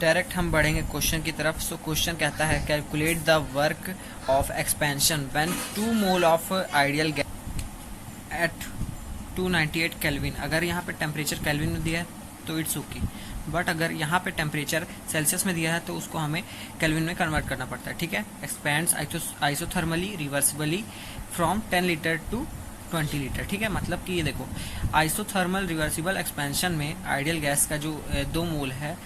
Direct हम बढ़ेंगे question की तरफ। सो क्वेश्चन कहता है calculate the work of expansion when 2 mole of ideal gas at 298 kelvin. अगर यहाँ पे टेम्परेचर केल्विन में दिया है तो इट्स ओके, बट अगर यहाँ पे टेम्परेचर सेल्सियस में दिया है तो उसको हमें केल्विन में कन्वर्ट करना पड़ता है। ठीक है, expands isothermally reversibly from 10 litre to 20 litre. ठीक है, मतलब कि ये देखो आइसोथर्मल रिवर्सिबल एक्सपेंशन में आइडियल गैस का जो 2 मोल है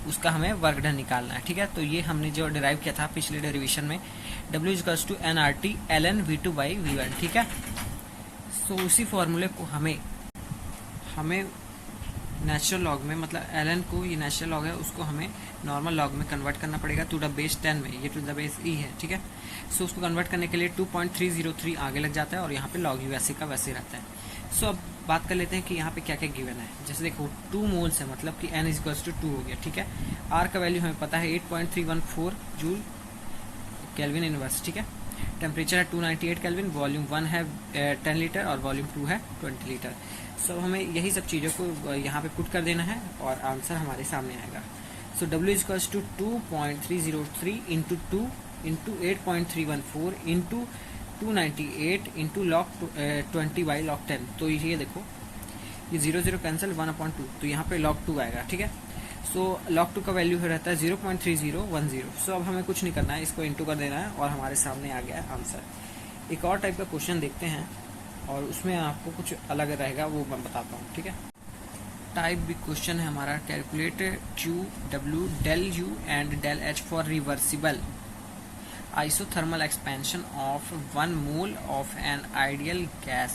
उसका हमें वर्क डन निकालना है। ठीक है, तो ये हमने जो डिराइव किया था पिछले डेरिवेशन में, W equals to nRT ln V2 by V1। ठीक है, सो उसी फॉर्मूले को हमें नेचुरल लॉग में, मतलब ln को, ये नेचुरल लॉग है, उसको हमें नॉर्मल लॉग में कन्वर्ट करना पड़ेगा टू द बेस 10 में। ये टू द बेस e है। ठीक है, सो उसको कन्वर्ट करने के लिए 2.303 आगे लग जाता है और यहाँ पे लॉग u वैसे का वैसे रहता है। सो अब बात कर लेते हैं कि यहाँ पे क्या क्या गिवन है। जैसे देखो 2 मोल्स है, मतलब कि n इक्वल्स टू 2 हो गया। ठीक है, r का वैल्यू हमें पता है 8.314 जूल केल्विन इनवर्स। ठीक है, टेम्परेचर है 298 केल्विन, वॉल्यूम 1 है 10 लीटर और वॉल्यूम 2 है 20 लीटर। सो हमें यही सब चीज़ों को यहाँ पे पुट कर देना है और आंसर हमारे सामने आएगा। So W equals to 2.303 into 2 into 8.314 into 298 into log 20 by log 10। तो ये देखो ये 0 कैंसिल 1/2, तो यहाँ पे log 2 आएगा। ठीक है, सो log 2 का वैल्यू रहता है 0.3010। सो अब हमें कुछ नहीं करना है, इसको इंटू कर देना है और हमारे सामने आ गया है आंसर। एक और टाइप का क्वेश्चन देखते हैं और उसमें आपको कुछ अलग रहेगा, वो मैं बताता हूँ। ठीक है, टाइप भी क्वेश्चन है हमारा, calculate Q, W, del U and del H for reversible isothermal expansion of 1 mole of an ideal gas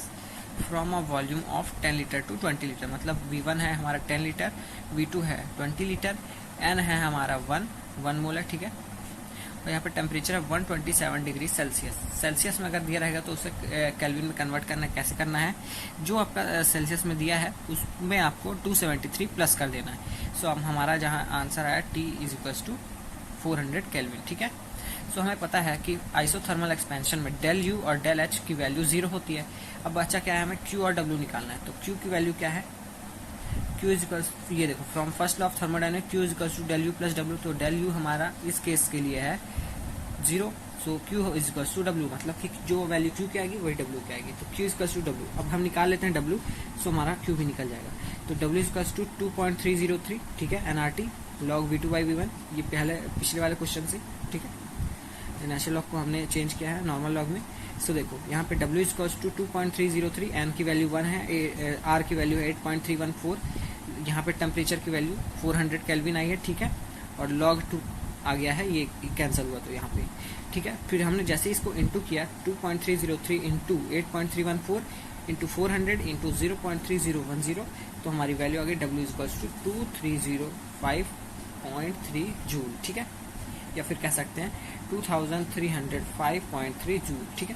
from a volume of 10 litre to 20 litre. मतलब V1 है हमारा 10 लीटर, V2 है 20 लीटर, N है हमारा 1 मोल है। ठीक है, और यहाँ पे टेम्परेचर है 127 डिग्री सेल्सियस। सेल्सियस में अगर दिया रहेगा तो उसे केल्विन में कन्वर्ट करना कैसे करना है, जो आपका सेल्सियस में दिया है उसमें आपको 273 प्लस कर देना है। सो अब हमारा जहाँ आंसर आया T is equals to 400 kelvin. ठीक है, सो हमें पता है कि आइसोथर्मल एक्सपेंशन में del U और del H की वैल्यू 0 होती है। अब बच्चा क्या है, हमें Q और W निकालना है। तो Q की वैल्यू क्या है, Q इज इक्वल्स, ये देखो from first law of thermodynamics Q is equals to del U plus W। तो del U हमारा इस केस के लिए है 0, so Q is equals to W, मतलब कि जो वैल्यू Q की आएगी वही W की आएगी। तो Q is equals to W। अब हम निकाल लेते हैं W, सो हमारा Q भी निकल जाएगा। तो W इज इक्वल्स टू 2.303। ठीक है, nRT log V2 by V1, ये पिछले वाले क्वेश्चन से। ठीक है, नेचुरल लॉग को हमने चेंज किया है नॉर्मल लॉग में। सो देखो यहाँ पे W इक्वल्स टू 2.303, N की वैल्यू 1 है, R की वैल्यू है 8.314, यहाँ पे टेम्परेचर की वैल्यू 400 केल्विन आई है। ठीक है, और log 2 आ गया है, ये कैंसिल हुआ तो यहाँ पे। ठीक है, फिर हमने जैसे इसको इंटू किया 2.303 इंटू 8.314 इंटू 400 इंटू 0.3010, तो हमारी वैल्यू आ गई W इक्वल्स टू 2305.3 जूल। ठीक है, या फिर कह सकते हैं 2305.3 जूल। ठीक है।